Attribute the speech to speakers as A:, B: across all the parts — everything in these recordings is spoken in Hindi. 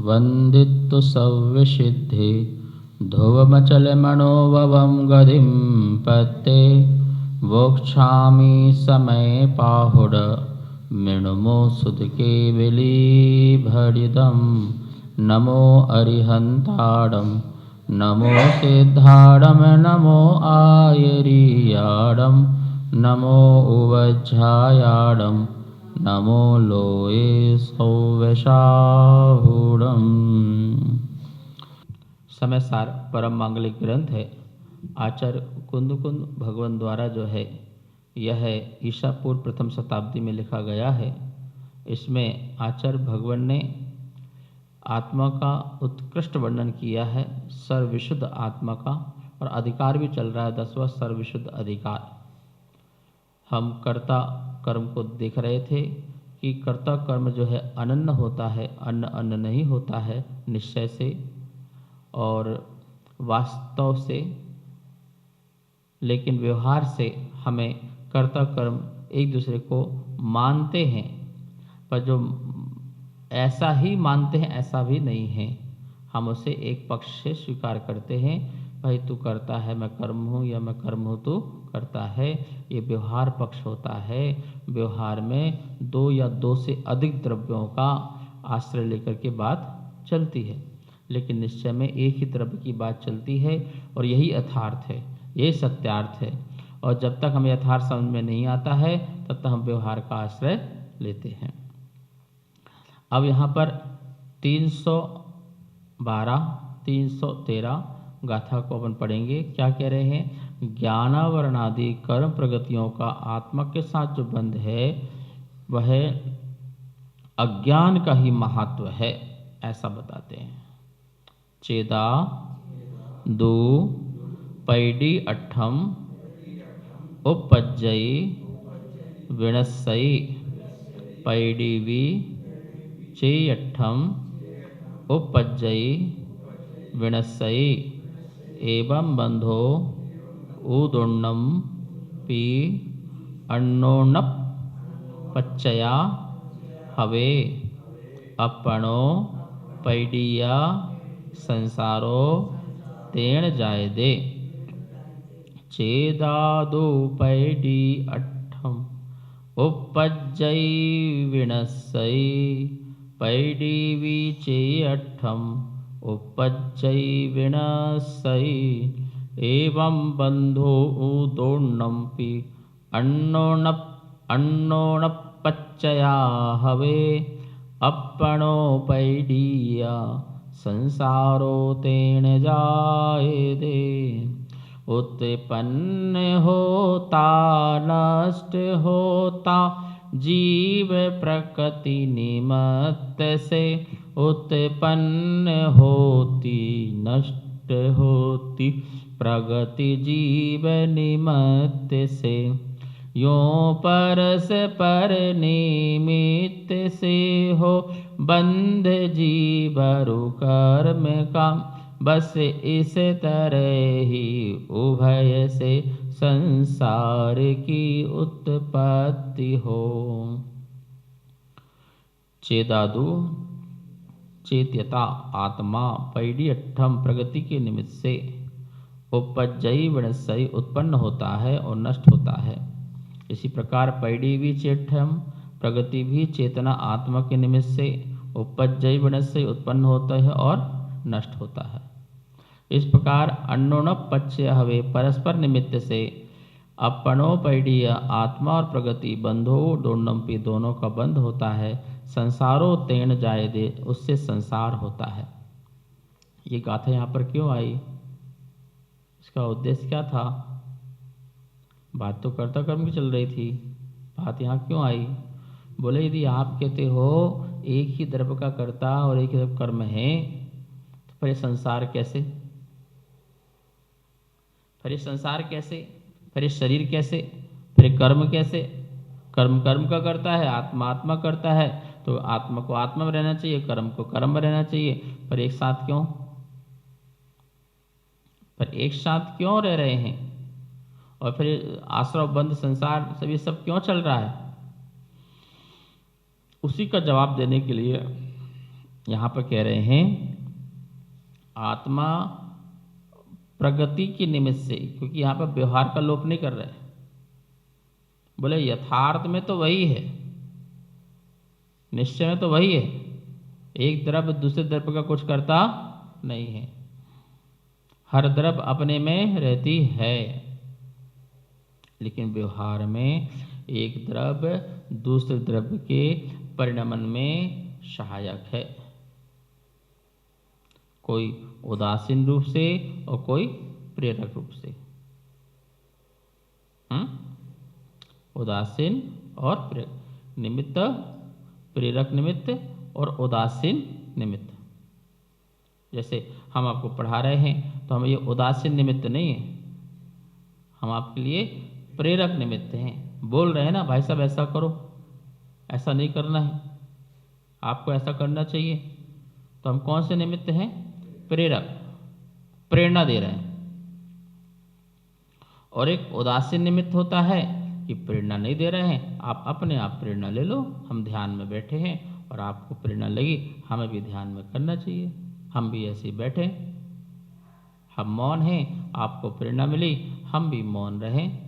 A: वन्दितु सव्यसिद्धि ध्रुवमचलमनोभवं गतिं पत्ते वोक्षामि समये पाहुड मृणुमो सुतके विलीभरिदं नमो अरिहन्ताडं नमो सिद्धाडं नमो आयरीयाडं नमो उवज्झायाडं नमो लोये सौवशाहूडम। समय सार परम मांगलिक ग्रंथ है। आचार्य कुंद भगवान द्वारा जो है यह ईसा पूर्व प्रथम शताब्दी में लिखा गया है। इसमें आचार्य भगवान ने आत्मा का उत्कृष्ट वर्णन किया है, सर्वविशुद्ध आत्मा का, और अधिकार भी चल रहा है 10वां सर्वविशुद्ध अधिकार। हम कर्ता कर्म को देख रहे थे कि कर्ता कर्म जो है अनन्न होता है, अन्न नहीं होता है निश्चय से और वास्तव से, लेकिन व्यवहार से हमें कर्ता कर्म एक दूसरे को मानते हैं, पर जो ऐसा ही मानते हैं ऐसा भी नहीं है। हम उसे एक पक्ष से स्वीकार करते हैं, भाई तू करता है मैं कर्म हूँ, या मैं कर्म हूँ तू करता है। ये व्यवहार पक्ष होता है। व्यवहार में दो या दो से अधिक द्रव्यों का आश्रय लेकर के बात चलती है, लेकिन निश्चय में एक ही द्रव्य की बात चलती है और यही यथार्थ है, यही सत्यार्थ है। और जब तक हमें यथार्थ समझ में नहीं आता है तब तक हम व्यवहार का आश्रय लेते हैं। अब यहाँ पर 312 313 गाथा को अपन पढ़ेंगे। क्या कह रहे हैं? ज्ञानावरणादि कर्म प्रगतियों का आत्मा के साथ जो बंध है वह अज्ञान का ही महत्व है, ऐसा बताते हैं। चेदा दो पैडी अठम उपज्जयी विणस्सई पैडीवी चेयठम उपज्जयी विणस्सई एवं बंधो उदुण्णम पी अन्नोन्नप पच्चया हवे अपणो पैडिया संसारो तेण जायदे। चेदादो पैडी अठम उपज्जयी विणस्सई पैडीवी चेयठम उपज्जयी विणस्सई एवं बंधो उदोन्नम्पि अन्नोन्नपच्चया हवे अपणो पैडीया संसारो तेण जायते। उत्पन्न होता नष्ट होता जीव प्रकृति निमित्त से, उत्पन्न होती नष्ट होती प्रगति जीव निमित्त से। यों परस्पर निमित्त से हो बंध जीवरु कर्म का, बस इस तरह ही उभय से संसार की उत्पत्ति हो। चेदादु चेत्यता आत्मा पैडी अठम प्रगति के निमित्त से, उपज्जयी विणस्सई उत्पन्न होता है और नष्ट होता है। इसी प्रकार पैडी भी चेठम प्रगति भी चेतना आत्मा के निमित्त से, उपज्जयी विणस्सई उत्पन्न होता है और नष्ट होता है। इस प्रकार अन्नोन्नप पच्चय हवे परस्पर निमित्त से अपनोपैडीय आत्मा और प्रगति बंधो दोन्नम्पि दोनों का बंध होता है। संसारो तेण जायदे उससे संसार होता है। ये गाथा यहाँ पर क्यों आई? इसका उद्देश्य क्या था? बात तो कर्ता कर्म की चल रही थी, बात यहाँ क्यों आई? बोले यदि आप कहते हो एक ही द्रव्य का कर्ता और एक ही द्रव्य कर्म है तो फिर संसार कैसे, फिर संसार कैसे, फिर शरीर कैसे, फिर कर्म कैसे? कर्म कर्म का करता है, आत्मा आत्मा करता है, तो आत्मा को आत्मा में रहना चाहिए, कर्म को कर्म में रहना चाहिए। पर एक साथ क्यों, पर एक साथ क्यों रह रहे हैं? और फिर आश्रव बंध संसार सभी सब क्यों चल रहा है? उसी का जवाब देने के लिए यहाँ पर कह रहे हैं आत्मा प्रगति के निमित्त से, क्योंकि यहाँ पर व्यवहार का लोप नहीं कर रहे, बोले यथार्थ में तो वही है, निश्चय में तो वही है, एक द्रव्य दूसरे द्रव्य का कुछ करता नहीं है, हर द्रव्य अपने में रहती है, लेकिन व्यवहार में एक द्रव्य दूसरे द्रव्य के परिणमन में सहायक है, कोई उदासीन रूप से और कोई प्रेरक रूप से। उदासीन और प्रेरक निमित्त, प्रेरक निमित्त और उदासीन निमित्त। जैसे हम आपको पढ़ा रहे हैं तो हम ये उदासीन निमित्त नहीं है, हम आपके लिए प्रेरक निमित्त हैं। बोल रहे हैं ना भाई साहब ऐसा करो, ऐसा नहीं करना है, आपको ऐसा करना चाहिए, तो हम कौन से निमित्त हैं? प्रेरक, प्रेरणा दे रहे हैं। और एक उदासीन निमित्त होता है कि प्रेरणा नहीं दे रहे हैं, आप अपने आप प्रेरणा ले लो, हम ध्यान में बैठे हैं और आपको प्रेरणा लगी, हमें भी ध्यान में करना चाहिए, हम भी ऐसे ही बैठे, हम मौन हैं, आपको प्रेरणा मिली, हम भी मौन रहें।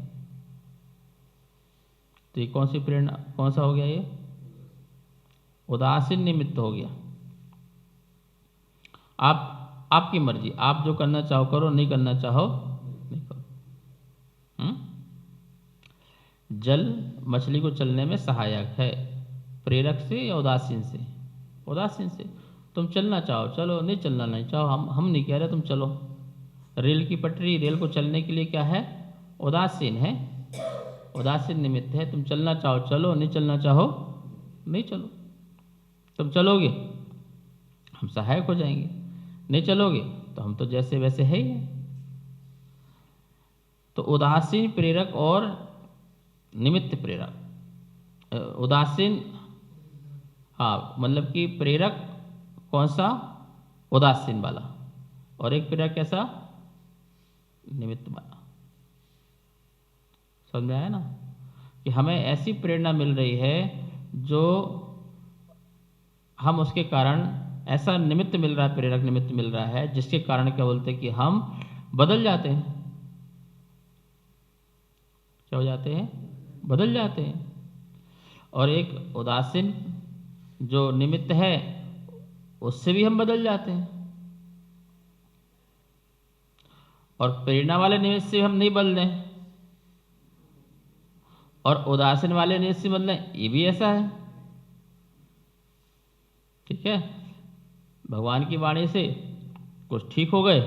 A: तो ये कौन सी प्रेरणा, कौन सा हो गया? ये उदासीन निमित्त हो गया। आप आपकी मर्जी, आप जो करना चाहो करो, नहीं करना चाहो नहीं करो। जल मछली को चलने में सहायक है, प्रेरक से या उदासीन से? उदासीन से। तुम चलना चाहो चलो, नहीं चलना नहीं चाहो, हम नहीं कह रहे तुम चलो। रेल की पटरी, रेल को चलने के लिए क्या है? उदासीन है, उदासीन निमित्त है। तुम चलना चाहो चलो, नहीं चलना चाहो नहीं चलो। तुम चलोगे हम सहायक हो जाएंगे, नहीं चलोगे तो हम तो जैसे वैसे है ही है। तो उदासीन प्रेरक और निमित्त प्रेरक। उदासीन, हाँ मतलब कि प्रेरक कौन सा? उदासीन वाला, और एक प्रेरक कैसा? निमित्त वाला। समझ में आया ना कि हमें ऐसी प्रेरणा मिल रही है जो हम उसके कारण, ऐसा निमित्त मिल रहा है, प्रेरक निमित्त मिल रहा है जिसके कारण क्या बोलते हैं कि हम बदल जाते हैं। क्या हो जाते हैं? बदल जाते हैं। और एक उदासीन जो निमित्त है उससे भी हम बदल जाते हैं, और प्रेरणा वाले निमित्त से हम नहीं बदले, और उदासीन वाले निमित्त से बदले, ये भी ऐसा है। ठीक है, भगवान की वाणी से कुछ ठीक हो गए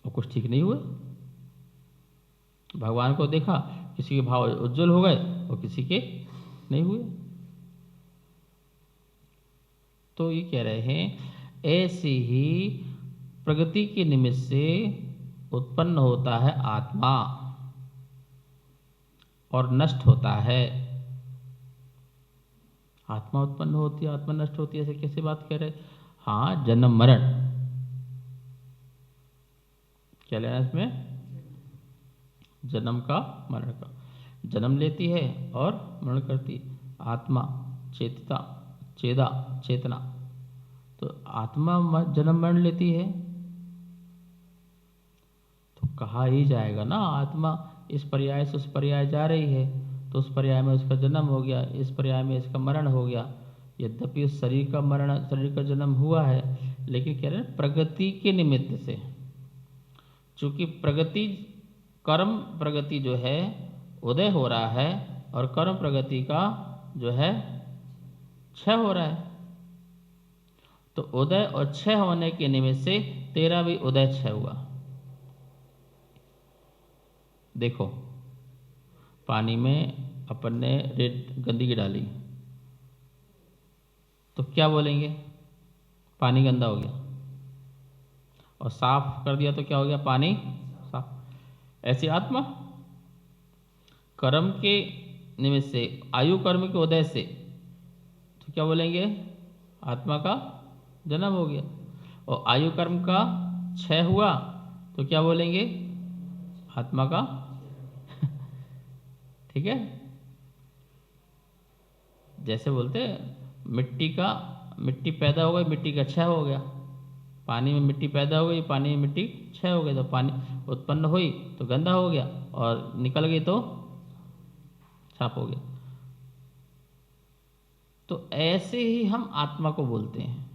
A: और कुछ ठीक नहीं हुए। भगवान को देखा, किसी के भाव उज्जवल हो गए और किसी के नहीं हुए। तो ये कह रहे हैं ऐसे ही प्रगति के निमित्त से उत्पन्न होता है आत्मा और नष्ट होता है। आत्मा उत्पन्न होती है, आत्मा नष्ट होती है, ऐसे कैसे बात कह रहे? हाँ, जन्म मरण, क्या लेना इसमें? जन्म का मरण का, जन्म लेती है और मरण करती है। आत्मा चेतता, चेदा, चेतना, तो आत्मा जन्म मरण लेती है। तो कहा ही जाएगा ना, आत्मा इस पर्याय से उस पर्याय जा रही है, तो उस पर्याय में उसका जन्म हो गया, इस पर्याय में इसका मरण हो गया। यद्यपि उस शरीर का मरण, शरीर का जन्म हुआ है, लेकिन कह रहे हैं प्रगति के निमित्त से। चूंकि प्रगति, कर्म प्रगति जो है उदय हो रहा है, और कर्म प्रगति का जो है क्षय हो रहा है, तो उदय और क्षय होने के निमित्त से तेरा भी उदय क्षय हुआ। देखो, पानी में अपन ने रेत गंदगी डाली, तो क्या बोलेंगे? पानी गंदा हो गया। और साफ कर दिया तो क्या हो गया? पानी साफ। ऐसी आत्मा कर्म के निमित्त से, आयु कर्म के उदय से, तो क्या बोलेंगे? आत्मा का जन्म हो गया। और आयु कर्म का क्षय हुआ तो क्या बोलेंगे? आत्मा का ठीक है। जैसे बोलते मिट्टी पैदा हो गई, मिट्टी का क्षय हो गया। पानी में मिट्टी पैदा हो गई, पानी में मिट्टी क्षय हो गई, तो पानी उत्पन्न हुई तो गंदा हो गया, और निकल गई तो साफ हो गया। तो ऐसे ही हम आत्मा को बोलते हैं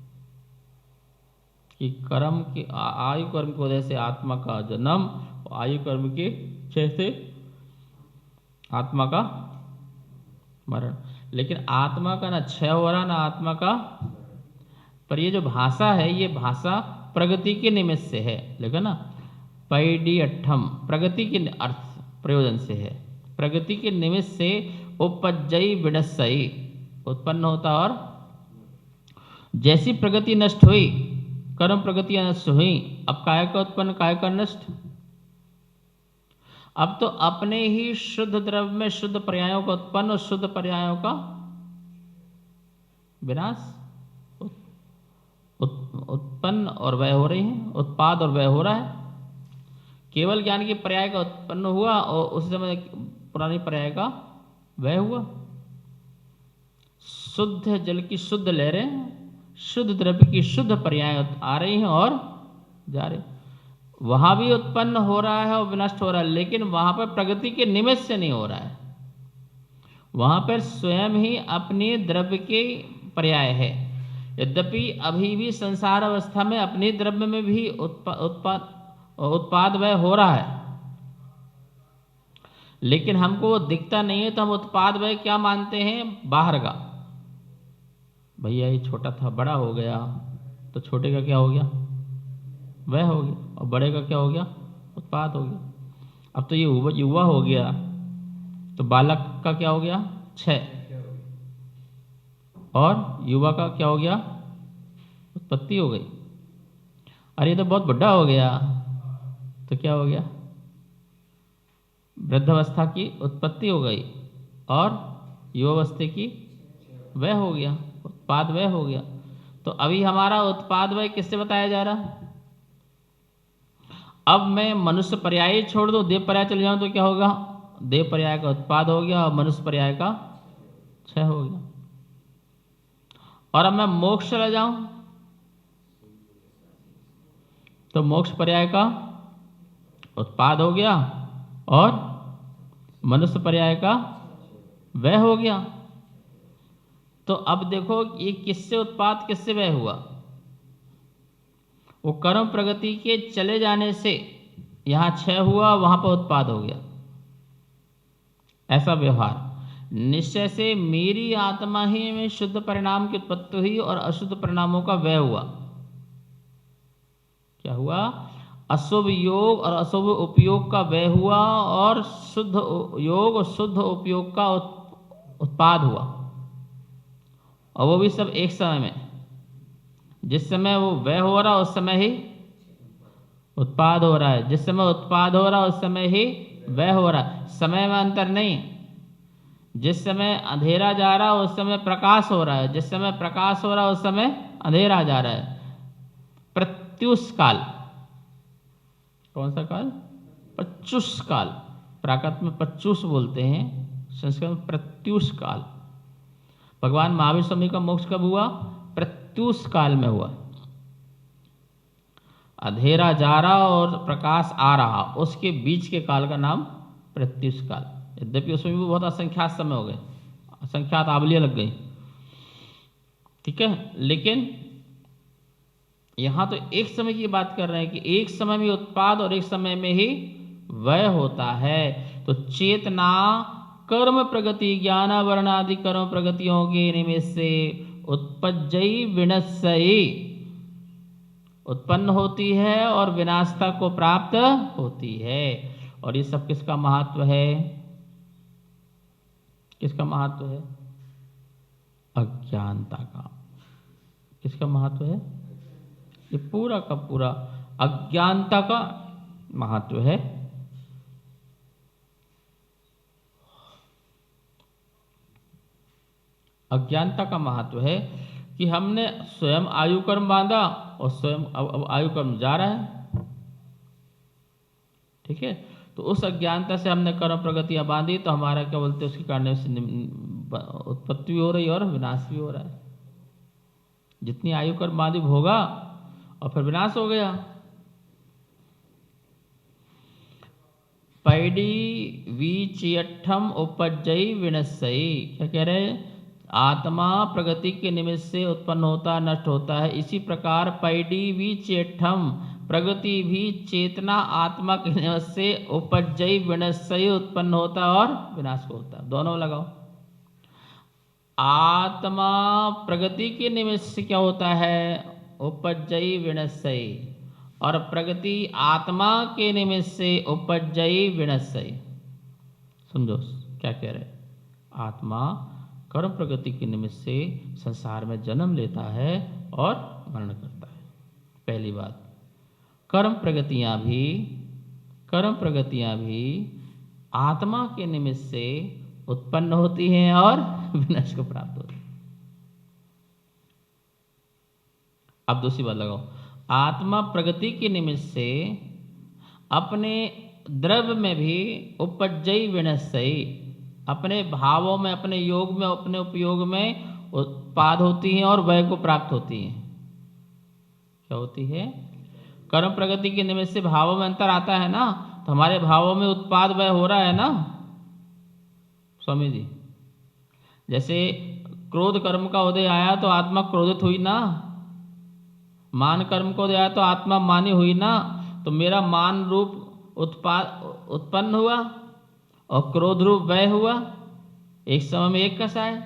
A: कि कर्म के आयु कर्म की वजह से आत्मा का जन्म, आयु कर्म के क्षय से आत्मा का मरण। लेकिन आत्मा का ना क्षय हो रहा ना आत्मा का, पर ये जो भाषा है ये भाषा प्रगति के निमित्त से है। देखो ना, पैडियठम प्रगति के अर्थ प्रयोजन से है, प्रगति के निमित्त से उपजयी विनश्यई उत्पन्न होता, और जैसी प्रगति नष्ट हुई, कर्म प्रगतियां नष्ट हुई, अब काय का उत्पन्न काय का नष्ट। अब तो अपने ही शुद्ध द्रव्य में शुद्ध पर्यायों का उत्पन्न और शुद्ध पर्यायों का विनाश, उत्पन्न और व्यय हो रही हैं, उत्पाद और व्यय हो रहा है। केवल ज्ञान के पर्याय का उत्पन्न हुआ और उस समय पुरानी पर्याय का व्यय हुआ। शुद्ध जल की शुद्ध लहरें, शुद्ध द्रव्य की शुद्ध पर्याय आ रही हैं और जा रही, वहां भी उत्पन्न हो रहा है और विनष्ट हो रहा है, लेकिन वहां पर प्रगति के निमित्त से नहीं हो रहा है, वहां पर स्वयं ही अपने द्रव्य के पर्याय है। यद्यपि अभी भी संसार अवस्था में अपने द्रव्य में भी उत्पाद व्यय हो रहा है, लेकिन हमको वो दिखता नहीं है, तो हम उत्पाद व्यय क्या मानते हैं, बाहर का। भैया ये छोटा था बड़ा हो गया, तो छोटे का क्या हो गया, वह हो गया, और बड़े का क्या हो गया, उत्पाद हो गया। अब तो ये युवा हो गया, तो बालक का क्या हो गया, क्षय, और युवा का क्या हो गया, उत्पत्ति हो गई। अरे ये तो बहुत बड़ा हो गया, तो क्या हो गया, वृद्धावस्था की उत्पत्ति हो गई, और युवावस्था की वह हो गया, उत्पाद वह हो गया। तो अभी हमारा उत्पाद वह किससे बताया जा रहा। अब मैं मनुष्य पर्याय छोड़ दूं, देव पर्याय चले जाऊं तो क्या होगा, देव पर्याय का उत्पाद हो गया और मनुष्य पर्याय का क्षय हो गया। और अब मैं मोक्ष चला जाऊं तो मोक्ष पर्याय का उत्पाद हो गया और मनुष्य पर्याय का वह हो गया। तो अब देखो ये किससे उत्पाद किससे वह हुआ, वो कर्म प्रगति के चले जाने से यहां क्षय हुआ, वहां पर उत्पाद हो गया। ऐसा व्यवहार निश्चय से मेरी आत्मा ही में शुद्ध परिणाम की उत्पत्ति हुई और अशुद्ध परिणामों का व्यय हुआ। क्या हुआ, अशुभ योग और अशुभ उपयोग का व्यय हुआ और शुद्ध योग और शुद्ध उपयोग का उत्पाद हुआ, और वो भी सब एक समय में। जिस समय वो व्यय हो रहा उस समय ही उत्पाद हो रहा है, जिस समय उत्पाद हो रहा उस समय ही व्यय हो रहा है, समय में अंतर नहीं। जिस समय अंधेरा जा रहा उस समय प्रकाश हो रहा है, जिस समय प्रकाश हो रहा उस समय अंधेरा जा रहा है। प्रत्युष काल, कौन सा काल, प्रत्युष काल, प्राकृत में प्रत्युष बोलते हैं, संस्कृत में प्रत्युष काल। भगवान महावीर स्वामी का मोक्ष कब हुआ, प्रत्युष काल में हुआ। अंधेरा जा रहा और प्रकाश आ रहा, उसके बीच के काल का नाम प्रत्युष काल। यद्यपि उसमें भी बहुत असंख्यात समय हो गए, असंख्यात आवलियां लग गई, ठीक है, लेकिन यहां तो एक समय की बात कर रहे हैं कि एक समय में उत्पाद और एक समय में ही व्यय होता है। तो चेतना कर्म प्रगति ज्ञानावरण आदि कर्म प्रगतियों के निमित्त से उत्पज्जयी विनश्ययी उत्पन्न होती है और विनाशता को प्राप्त होती है। और ये सब किसका महत्व है, किसका महत्व है, अज्ञानता का। किसका महत्व है, ये पूरा का पूरा अज्ञानता का महत्व है। अज्ञानता का महत्व है कि हमने स्वयं आयु कर्म बांधा और स्वयं अब आयु कर्म जा रहा है, ठीक है। तो उस अज्ञानता से हमने कर्म प्रगतियां बांधी, तो हमारा क्या बोलते हैं, उसके कारण से उत्पत्ति भी हो रही है और विनाश भी हो रहा है। जितनी आयु कर्म बाधिक होगा और फिर विनाश हो गया। पैडी वीचियठम उपजयी विनश्यई, क्या कह रहे हैं? आत्मा प्रगति के निमित्त से उत्पन्न होता नष्ट होता है, इसी प्रकार पैडी वीचियठम प्रगति भी चेतना आत्मा के निमित्त से उपजयी विनश्यई उत्पन्न होता और विनाश होता। दोनों लगाओ। आत्मा प्रगति के निमित्त से क्या होता है? उपजयी विनश्यई, और प्रगति आत्मा के निमित्त से उपजयी विनश्यई। समझो क्या कह रहे? आत्मा कर्म प्रगति के निमित्त से संसार में जन्म लेता है और मरण करता है। पहली बात, कर्म प्रगतियां भी आत्मा के निमित्त से उत्पन्न होती हैं और विनाश को प्राप्त होती है। अब दूसरी बात लगाओ। आत्मा प्रगति के निमित्त से अपने द्रव्य में भी उपजयी विनश्यई, अपने भावों में, अपने योग में, अपने उपयोग में उत्पाद होती हैं और वय को प्राप्त होती हैं। क्या होती है? कर्म प्रगति के निमित्त से भावों में अंतर आता है ना, तो हमारे भावों में उत्पाद वय हो रहा है ना स्वामी जी। जैसे क्रोध कर्म का उदय आया तो आत्मा क्रोधित हुई ना, मान कर्म को दिया तो आत्मा मानी हुई ना, तो मेरा मान रूप उत्पाद उत्पन्न हुआ और क्रोध रूप वय हुआ, एक समय में एक कसा है।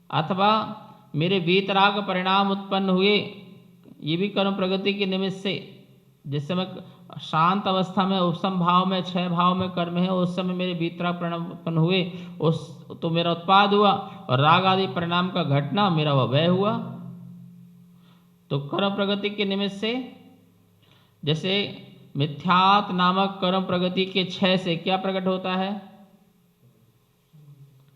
A: अथवा मेरे वीतराग परिणाम उत्पन्न हुए, ये भी कर्म प्रगति के निमित्त से। जिस समय शांत अवस्था में उपसम भाव में 6 भाव में कर्म है, उस समय मेरे वीतराग परिणाम उत्पन्न हुए, उस तो मेरा उत्पाद हुआ, और राग आदि परिणाम का घटना मेरा वह हुआ। तो कर्म प्रगति के निमित्त से, जैसे मिथ्यात नामक कर्म प्रगति के 6 से क्या प्रकट होता है?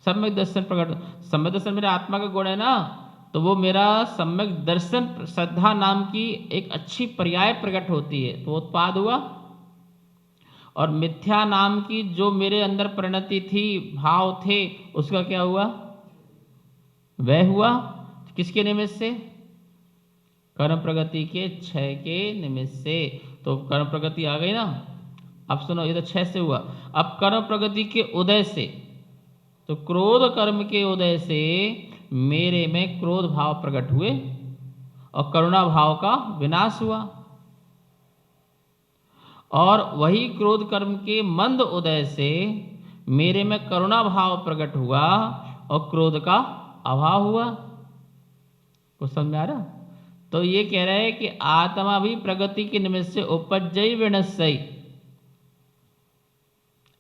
A: सम्यक दर्शन प्रकट। सम्यक दर्शन मेरे आत्मा का गुण है ना, तो वो मेरा सम्यक दर्शन श्रद्धा नाम की एक अच्छी पर्याय प्रकट होती है, तो उत्पाद हुआ। और मिथ्या नाम की जो मेरे अंदर परिणति थी, भाव थे, उसका क्या हुआ? वह हुआ। किसके निमित्त से? कर्म प्रगति के 6 के निमित्त से। तो कर्म प्रगति आ गई ना। अब सुनो, ये तो 6 से हुआ। अब कर्म प्रगति के उदय से, तो क्रोध कर्म के उदय से मेरे में क्रोध भाव प्रकट हुए और करुणा भाव का विनाश हुआ। और वही क्रोध कर्म के मंद उदय से मेरे में करुणा भाव प्रकट हुआ और क्रोध का अभाव हुआ। कुछ समझ में आ रहा? तो ये कह रहे हैं कि आत्मा भी प्रगति के निमित्त से उपजयी विनश्यई।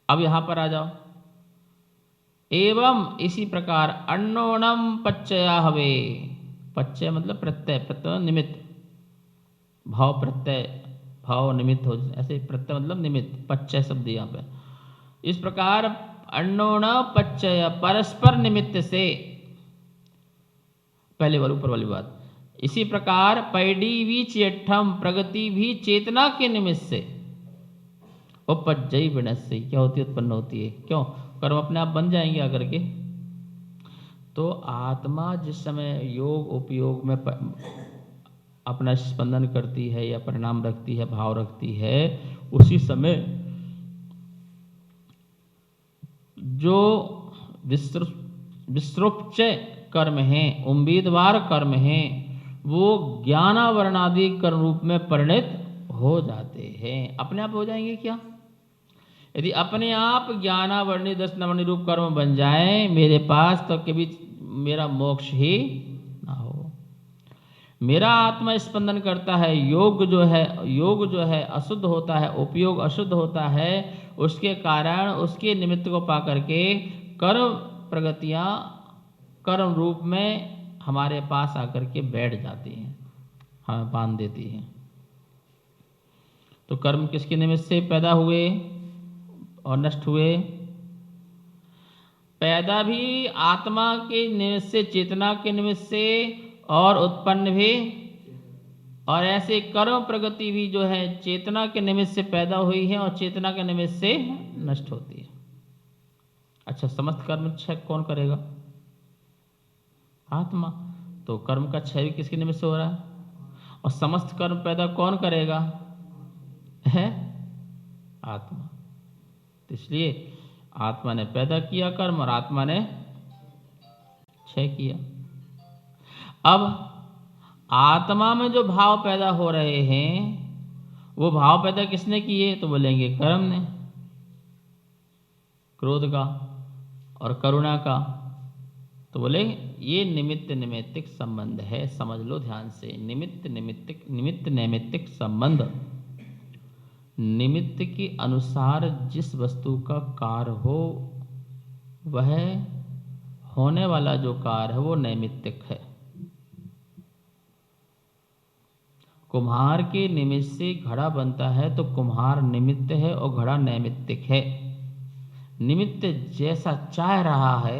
A: अब यहां पर आ जाओ। एवं इसी प्रकार अन्नोणम पच्चया हवे। पच्चय मतलब प्रत्यय, प्रत्यय निमित्त, भाव प्रत्यय, भाव निमित्त हो, ऐसे प्रत्यय मतलब निमित्त, पच्चय शब्द यहाँ पे। इस प्रकार अन्नोण पच्चय, परस्पर निमित्त से, पहले वाली ऊपर वाली बात। इसी प्रकार पैडी भी चेठम प्रगति भी चेतना के निमित्त से उपजयी विनश्यई क्या होती है? उत्पन्न होती है। क्यों? कर्म अपने आप बन जाएंगे आकर के। तो आत्मा जिस समय योग उपयोग में अपना स्पंदन करती है या परिणाम रखती है, भाव रखती है, उसी समय जो विसृप्चय कर्म हैं, उम्मीदवार कर्म हैं, वो ज्ञानावरणादि कर्म रूप में परिणत हो जाते हैं। अपने आप हो जाएंगे क्या? यदि अपने आप ज्ञानावरणी दर्शनावरणी रूप कर्म बन जाए मेरे पास, तो कभी मेरा मोक्ष ही ना हो। मेरा आत्मा स्पंदन करता है, योग जो है अशुद्ध होता है, उपयोग अशुद्ध होता है, उसके कारण उसके निमित्त को पा करके कर्म प्रगतियां कर्म रूप में हमारे पास आकर के बैठ जाती हैं, हमें बांध देती हैं। तो कर्म किसके निमित्त से पैदा हुए और नष्ट हुए? पैदा भी आत्मा के निमित्त से, चेतना के निमित्त से, और उत्पन्न भी। और ऐसे कर्म प्रगति भी जो है चेतना के निमित्त से पैदा हुई है और चेतना के निमित्त से नष्ट होती है। अच्छा, समस्त कर्म 6 कौन करेगा? आत्मा। तो कर्म का क्षय भी किसके निमित्त से हो रहा है? और समस्त कर्म पैदा कौन करेगा? है आत्मा। तो इसलिए आत्मा ने पैदा किया कर्म और आत्मा ने क्षय किया। अब आत्मा में जो भाव पैदा हो रहे हैं वो भाव पैदा किसने किए? तो बोलेंगे कर्म ने, क्रोध का और करुणा का। तो बोले ये निमित्त नैमित्तिक संबंध है, समझ लो ध्यान से। निमित्त नैमित्तिक संबंध, निमित्त के अनुसार जिस वस्तु का कार्य हो वह होने वाला जो कार्य है वो नैमित्तिक है। कुम्हार के निमित्त से घड़ा बनता है तो कुम्हार निमित्त है और घड़ा नैमित्तिक है। निमित्त जैसा चाह रहा है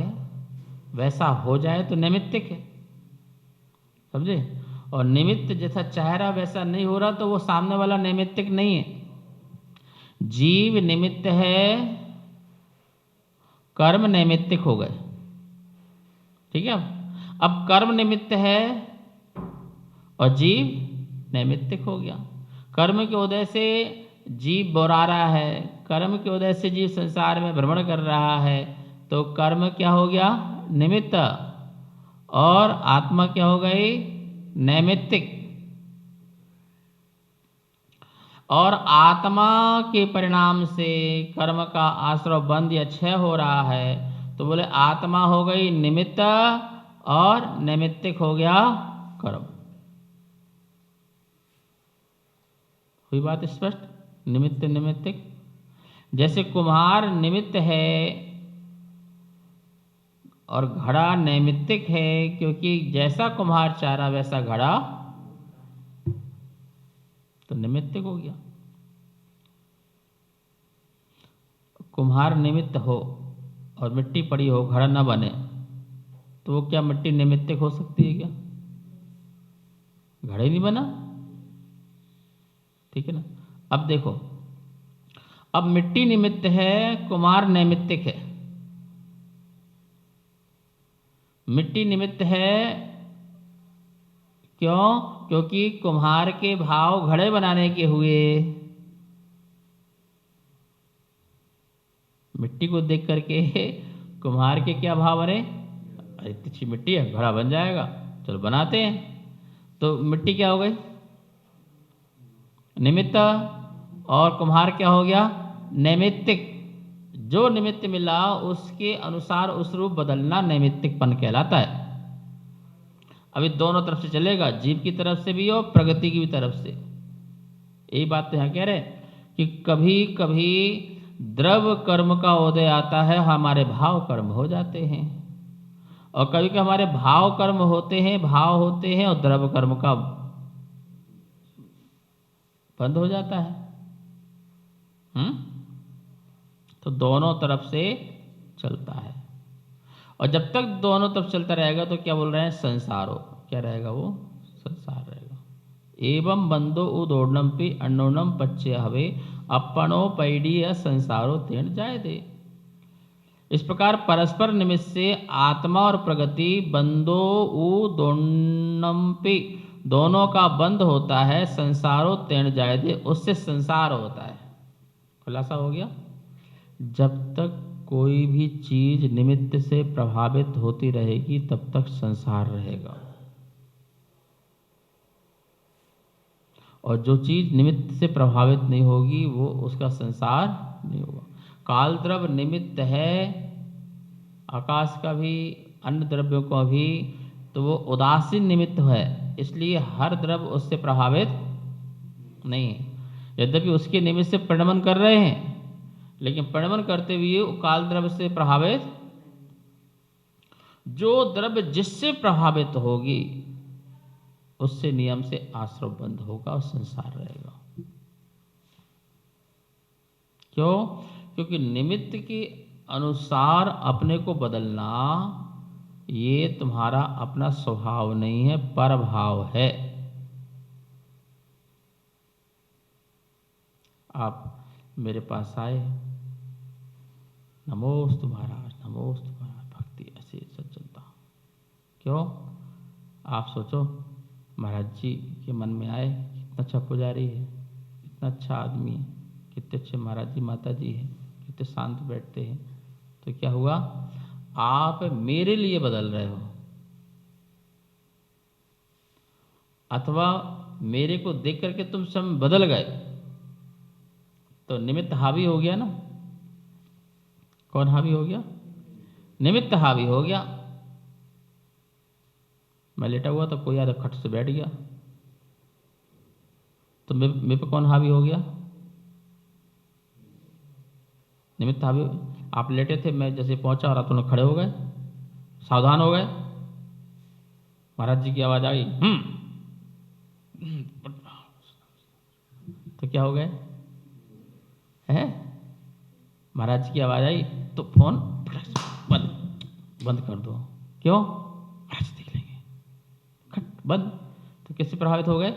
A: वैसा हो जाए तो नैमित्तिक है, समझे? और निमित्त जैसा चाह रहा वैसा नहीं हो रहा तो वो सामने वाला नैमित्तिक नहीं है। जीव निमित्त है, कर्म नैमित्तिक हो गए, ठीक है? अब कर्म निमित्त है और जीव नैमित्तिक हो गया। कर्म के उदय से जीव बोरा रहा है, कर्म के उदय से जीव संसार में भ्रमण कर रहा है, तो कर्म क्या हो गया? निमित्त। और आत्मा क्या हो गई? नैमित्तिक। और आत्मा के परिणाम से कर्म का आश्रय बंध या क्षय हो रहा है तो बोले आत्मा हो गई निमित्त और नैमित्तिक हो गया कर्म। हुई बात स्पष्ट? निमित्त नैमित्तिक। जैसे कुम्हार निमित्त है और घड़ा नैमित्तिक है, क्योंकि जैसा कुम्हार चाह रहा वैसा घड़ा, तो नैमित्तिक हो गया। कुम्हार निमित्त हो और मिट्टी पड़ी हो, घड़ा न बने, तो वो क्या मिट्टी नैमित्तिक हो सकती है क्या? घड़ा ही नहीं बना, ठीक है ना? अब देखो, अब मिट्टी निमित्त है, कुम्हार नैमित्तिक है। मिट्टी निमित्त है क्यों? क्योंकि कुम्हार के भाव घड़े बनाने के हुए। मिट्टी को देख करके कुम्हार के क्या भाव बने? अरे तिच्छी मिट्टी है, घड़ा बन जाएगा, चलो बनाते हैं। तो मिट्टी क्या हो गई? निमित्त। और कुम्हार क्या हो गया? नैमित्तिक। जो निमित्त मिला उसके अनुसार उस रूप बदलना नैमित्तिकपन कहलाता है। अभी दोनों तरफ से चलेगा, जीव की तरफ से भी और प्रगति की भी तरफ से। यही बात तो यहाँ कह रहे कि कभी कभी द्रव कर्म का उदय आता है, हमारे भाव कर्म हो जाते हैं, और कभी कभी हमारे भाव कर्म होते हैं, भाव होते हैं, और द्रव कर्म का बंद हो जाता है। तो दोनों तरफ से चलता है, और जब तक दोनों तरफ चलता रहेगा तो क्या बोल रहे हैं? संसारो, क्या रहेगा वो? संसार रहेगा। एवं बंधो उदोड़नमपि अन्नोनम पच्य हवे अपनोपैडीय संसारो तेण जाए दे। इस प्रकार परस्पर निमित्त से आत्मा और प्रगति बंधो उदोड़नमपि दोनों का बंध होता है, संसारो तेण जाए दे, उससे संसार होता है। खुलासा हो गया? जब तक कोई भी चीज निमित्त से प्रभावित होती रहेगी तब तक संसार रहेगा, और जो चीज निमित्त से प्रभावित नहीं होगी वो उसका संसार नहीं होगा। काल द्रव्य निमित्त है आकाश का भी, अन्य द्रव्यों का भी, तो वो उदासीन निमित्त है, इसलिए हर द्रव्य उससे प्रभावित नहीं है। यद्यपि उसके निमित्त से परिणमन कर रहे हैं, लेकिन परिणमन करते हुए काल द्रव्य से प्रभावित, जो द्रव्य जिससे प्रभावित होगी उससे नियम से आश्रय बंध होगा और संसार रहेगा। क्यों? क्योंकि निमित्त के अनुसार अपने को बदलना ये तुम्हारा अपना स्वभाव नहीं है, परभाव है। आप मेरे पास आए, नमोस्तु महाराज, नमोस्तु महाराज, भक्ति ऐसे सब चलता। क्यों? आप सोचो, महाराज जी के मन में आए कितना अच्छा पुजारी है, कितना अच्छा आदमी है, कितने अच्छे महाराज जी माता जी हैं, कितने शांत बैठते हैं, तो क्या हुआ? आप मेरे लिए बदल रहे हो, अथवा मेरे को देख करके तुम सब बदल गए, तो निमित्त हावी हो गया ना। कौन हावी हो गया? निमित्त हावी हो गया। मैं लेटा हुआ तो कोई आदमी खट से बैठ गया, तो मेरे पे कौन हावी हो गया? निमित्त हावी। आप लेटे थे, मैं जैसे पहुंचा और आप दोनों खड़े हो गए, सावधान हो गए, महाराज जी की आवाज आ गई तो क्या हो गए? है महाराज की आवाज आई तो फोन बंद कर दो। क्यों? महाराज देख लेंगे, खट बंद। तो किससे प्रभावित हो गए?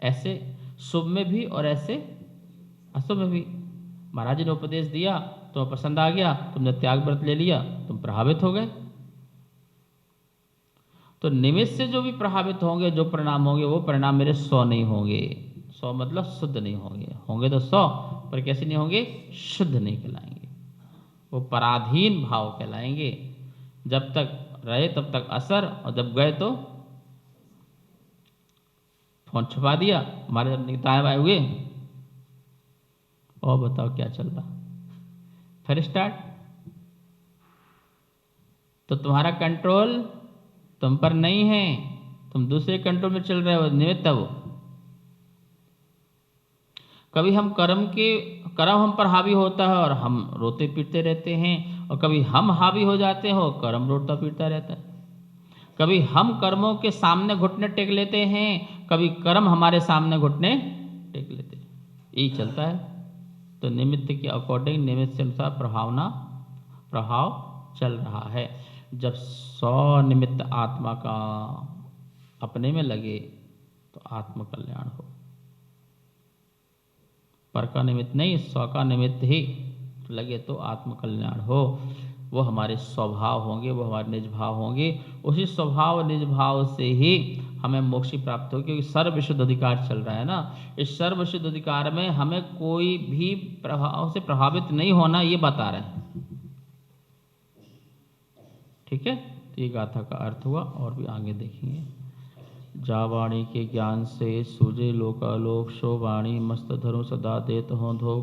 A: ऐसे शुभ में भी और ऐसे अशुभ में भी। महाराज जी ने उपदेश दिया, तुम्हें पसंद आ गया, तुमने त्याग व्रत ले लिया, तुम प्रभावित हो गए। तो निमित्त से जो भी प्रभावित होंगे, जो परिणाम होंगे, वो परिणाम मेरे 100 नहीं होंगे। 100 मतलब शुद्ध नहीं होंगे, होंगे तो 100, पर कैसे नहीं होंगे? शुद्ध नहीं कहलाएंगे, वो पराधीन भाव कहलाएंगे। जब तक रहे तब तक असर, और जब गए तो फोन छुपा दिया, हमारे दाएं बाएं हुए, और बताओ क्या चल रहा, फिर स्टार्ट। तो तुम्हारा कंट्रोल तुम पर नहीं है, तुम दूसरे कंट्रोल में चल रहे हो, निमित्त वो। कभी हम कर्म हम पर हावी होता है और हम रोते पीटते रहते हैं, और कभी हम हावी हो जाते हो, कर्म रोता पीटता रहता है। कभी हम कर्मों के सामने घुटने टेक लेते हैं, कभी कर्म हमारे सामने घुटने टेक लेते हैं, यही चलता है। तो निमित्त के अकॉर्डिंग, निमित्त से अनुसार प्रभाव चल रहा है। जब 100 निमित्त आत्मा का अपने में लगे तो आत्म कल्याण हो। पर का निमित्त नहीं, 100 का निमित्त ही लगे तो आत्म कल्याण हो। वो हमारे स्वभाव होंगे, वो हमारे निज भाव होंगे। उसी स्वभाव निज भाव से ही हमें मोक्ष प्राप्त हो, क्योंकि सर्वविशुद्ध अधिकार चल रहा है ना। इस सर्वविशुद्ध अधिकार में हमें कोई भी प्रभाव से प्रभावित नहीं होना, ये बता रहे हैं। ठीक है, तो ये गाथा का अर्थ हुआ, और भी आगे देखेंगे। जा वाणी के ज्ञान से सूझे लोकालोक, शो वाणी मस्त धरो सदा देत हो धो।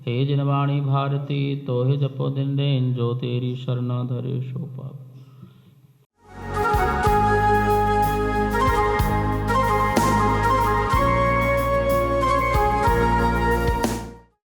A: हे जिन वाणी भारती तो हे जपो दिन जो तेरी शरणा धरे शो पाप।